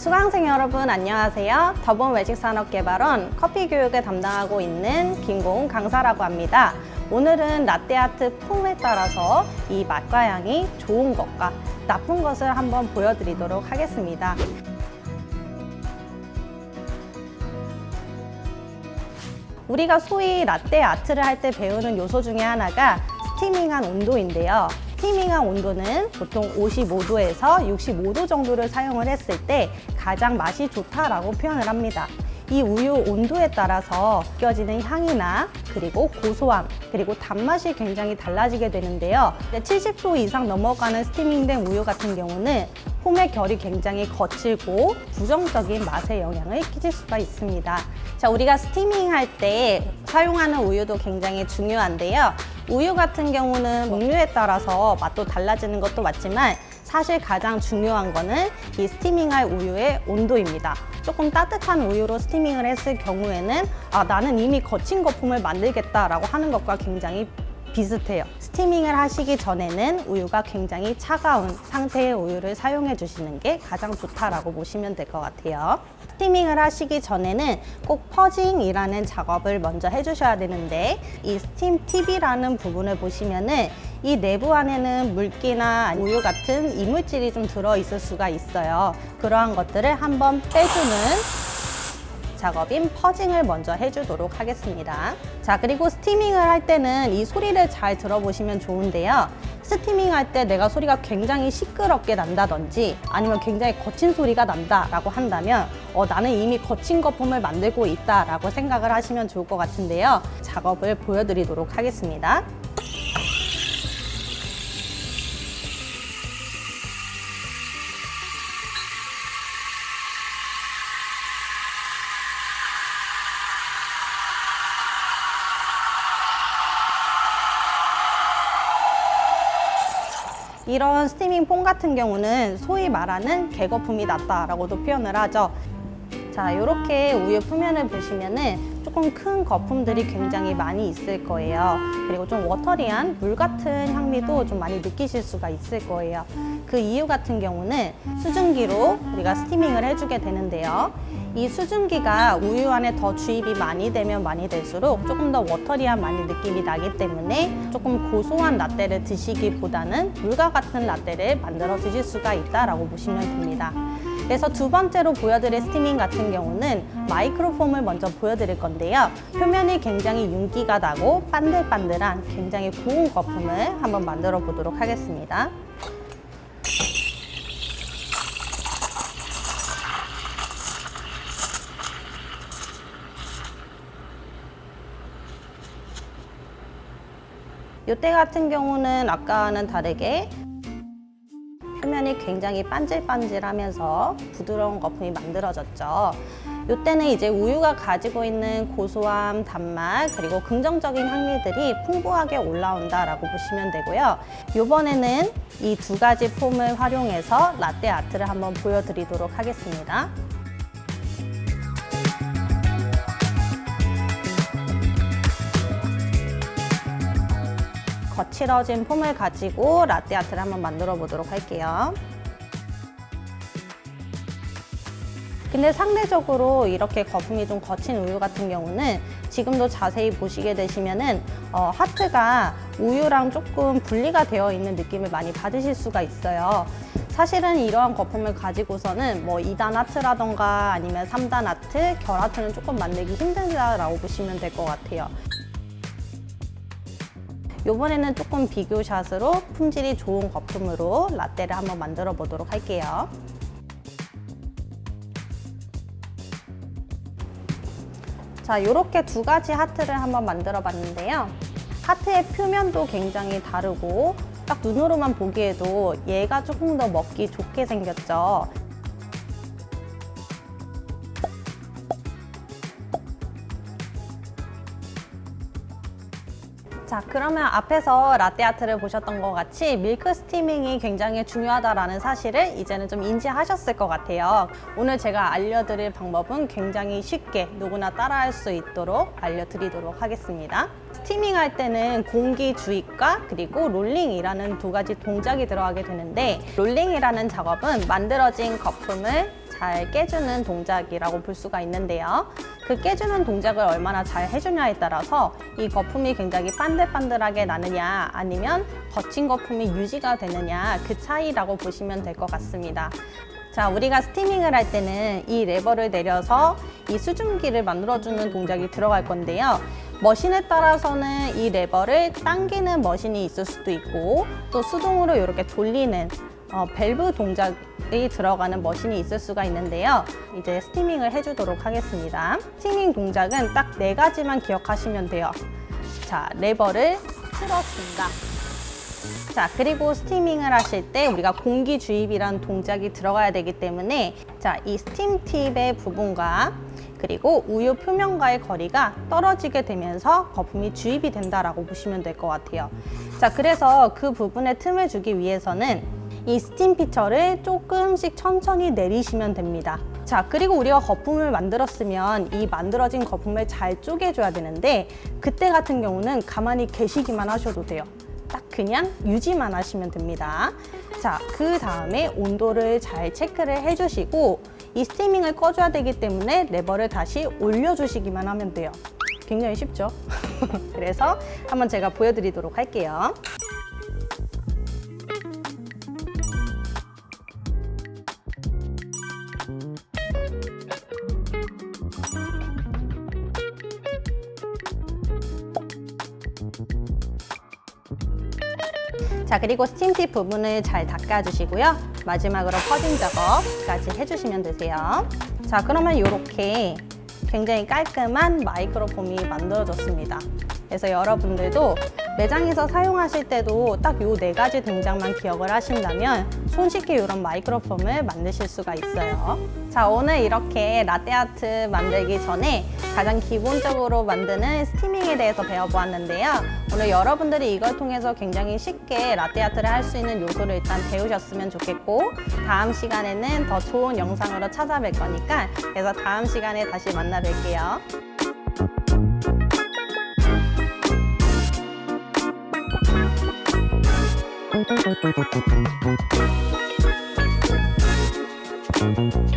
수강생 여러분 안녕하세요. 더본 외식산업개발원 커피 교육을 담당하고 있는 김고은 강사라고 합니다. 오늘은 라떼아트 폼에 따라서 이 맛과 향이 좋은 것과 나쁜 것을 한번 보여드리도록 하겠습니다. 우리가 소위 라떼 아트를 할 때 배우는 요소 중에 하나가 스티밍한 온도인데요. 스티밍한 온도는 보통 55도에서 65도 정도를 사용을 했을 때 가장 맛이 좋다라고 표현을 합니다. 이 우유 온도에 따라서 느껴지는 향이나 그리고 고소함 그리고 단맛이 굉장히 달라지게 되는데요. 70도 이상 넘어가는 스티밍된 우유 같은 경우는 폼의 결이 굉장히 거칠고 부정적인 맛에 영향을 끼칠 수가 있습니다. 자, 우리가 스티밍 할 때 사용하는 우유도 굉장히 중요한데요. 우유 같은 경우는 종류에 따라서 맛도 달라지는 것도 맞지만 사실 가장 중요한 거는 이 스티밍할 우유의 온도입니다. 조금 따뜻한 우유로 스티밍을 했을 경우에는 나는 이미 거친 거품을 만들겠다라고 하는 것과 굉장히 비슷해요. 스티밍을 하시기 전에는 우유가 굉장히 차가운 상태의 우유를 사용해 주시는 게 가장 좋다라고 보시면 될 것 같아요. 스티밍을 하시기 전에는 꼭 퍼징이라는 작업을 먼저 해주셔야 되는데 이 스팀 팁이라는 부분을 보시면은 이 내부 안에는 물기나 우유 같은 이물질이 좀 들어있을 수가 있어요. 그러한 것들을 한번 빼주는 작업인 퍼징을 먼저 해주도록 하겠습니다. 자, 그리고 스티밍을 할 때는 이 소리를 잘 들어보시면 좋은데요. 스티밍 할 때 내가 소리가 굉장히 시끄럽게 난다든지 아니면 굉장히 거친 소리가 난다라고 한다면 나는 이미 거친 거품을 만들고 있다라고 생각을 하시면 좋을 것 같은데요. 작업을 보여드리도록 하겠습니다. 이런 스티밍 폼 같은 경우는 소위 말하는 개거품이 났다라고도 표현을 하죠. 자, 이렇게 우유 표면을 보시면은 조금 큰 거품들이 굉장히 많이 있을 거예요. 그리고 좀 워터리한 물 같은 향미도 좀 많이 느끼실 수가 있을 거예요. 그 이유 같은 경우는 수증기로 우리가 스티밍을 해주게 되는데요. 이 수증기가 우유 안에 더 주입이 많이 되면 많이 될수록 조금 더 워터리한 많이 느낌이 나기 때문에 조금 고소한 라떼를 드시기보다는 물과 같은 라떼를 만들어 드실 수가 있다라고 보시면 됩니다. 그래서 두 번째로 보여드릴 스티밍 같은 경우는 마이크로폼을 먼저 보여드릴 건데요. 표면이 굉장히 윤기가 나고 반들반들한 굉장히 고운 거품을 한번 만들어 보도록 하겠습니다. 이때 같은 경우는 아까와는 다르게 표면이 굉장히 반질반질하면서 부드러운 거품이 만들어졌죠. 이때는 이제 우유가 가지고 있는 고소함, 단맛, 그리고 긍정적인 향미들이 풍부하게 올라온다라고 보시면 되고요. 이번에는 이 두 가지 폼을 활용해서 라떼 아트를 한번 보여드리도록 하겠습니다. 거칠어진 폼을 가지고 라떼 아트를 한번 만들어 보도록 할게요. 근데 상대적으로 이렇게 거품이 좀 거친 우유 같은 경우는 지금도 자세히 보시게 되시면은 하트가 우유랑 조금 분리가 되어 있는 느낌을 많이 받으실 수가 있어요. 사실은 이러한 거품을 가지고서는 뭐 2단 하트라던가 아니면 3단 하트, 결 하트는 조금 만들기 힘들다라고 보시면 될 것 같아요. 이번에는 조금 비교샷으로 품질이 좋은 거품으로 라떼를 한번 만들어 보도록 할게요. 자, 이렇게 두 가지 하트를 한번 만들어 봤는데요. 하트의 표면도 굉장히 다르고 딱 눈으로만 보기에도 얘가 조금 더 먹기 좋게 생겼죠. 자, 그러면 앞에서 라떼 아트를 보셨던 것 같이 밀크 스티밍이 굉장히 중요하다는 사실을 이제는 좀 인지하셨을 것 같아요. 오늘 제가 알려드릴 방법은 굉장히 쉽게 누구나 따라할 수 있도록 알려드리도록 하겠습니다. 스티밍 할 때는 공기 주입과 그리고 롤링이라는 두 가지 동작이 들어가게 되는데, 롤링이라는 작업은 만들어진 거품을 잘 깨주는 동작이라고 볼 수가 있는데요. 그 깨주는 동작을 얼마나 잘 해주냐에 따라서 이 거품이 굉장히 반들반들하게 나느냐 아니면 거친 거품이 유지가 되느냐 그 차이라고 보시면 될 것 같습니다. 자, 우리가 스티밍을 할 때는 이 레버를 내려서 이 수증기를 만들어주는 동작이 들어갈 건데요. 머신에 따라서는 이 레버를 당기는 머신이 있을 수도 있고 또 수동으로 이렇게 돌리는 밸브 동작이 들어가는 머신이 있을 수가 있는데요. 이제 스티밍을 해주도록 하겠습니다. 스티밍 동작은 딱 4가지만 기억하시면 돼요. 자, 레버를 틀어준다. 자, 그리고 스티밍을 하실 때 우리가 공기 주입이라는 동작이 들어가야 되기 때문에 자, 이 스팀 팁의 부분과 그리고 우유 표면과의 거리가 떨어지게 되면서 거품이 주입이 된다라고 보시면 될 것 같아요. 자, 그래서 그 부분에 틈을 주기 위해서는 이 스팀 피처를 조금씩 천천히 내리시면 됩니다. 자, 그리고 우리가 거품을 만들었으면 이 만들어진 거품을 잘 쪼개줘야 되는데 그때 같은 경우는 가만히 계시기만 하셔도 돼요. 딱 그냥 유지만 하시면 됩니다. 자, 그 다음에 온도를 잘 체크를 해주시고 이 스티밍을 꺼줘야 되기 때문에 레버를 다시 올려주시기만 하면 돼요. 굉장히 쉽죠? 그래서 한번 제가 보여드리도록 할게요. 자, 그리고 스팀팁 부분을 잘 닦아주시고요. 마지막으로 퍼징 작업까지 해주시면 되세요. 자, 그러면 이렇게 굉장히 깔끔한 마이크로폼이 만들어졌습니다. 그래서 여러분들도 매장에서 사용하실 때도 딱 요 4가지 동작만 기억을 하신다면 손쉽게 이런 마이크로폼을 만드실 수가 있어요. 자, 오늘 이렇게 라떼아트 만들기 전에 가장 기본적으로 만드는 스티밍에 대해서 배워보았는데요. 오늘 여러분들이 이걸 통해서 굉장히 쉽게 라떼아트를 할 수 있는 요소를 일단 배우셨으면 좋겠고 다음 시간에는 더 좋은 영상으로 찾아뵐 거니까 그래서 다음 시간에 다시 만나 뵐게요. Thank you.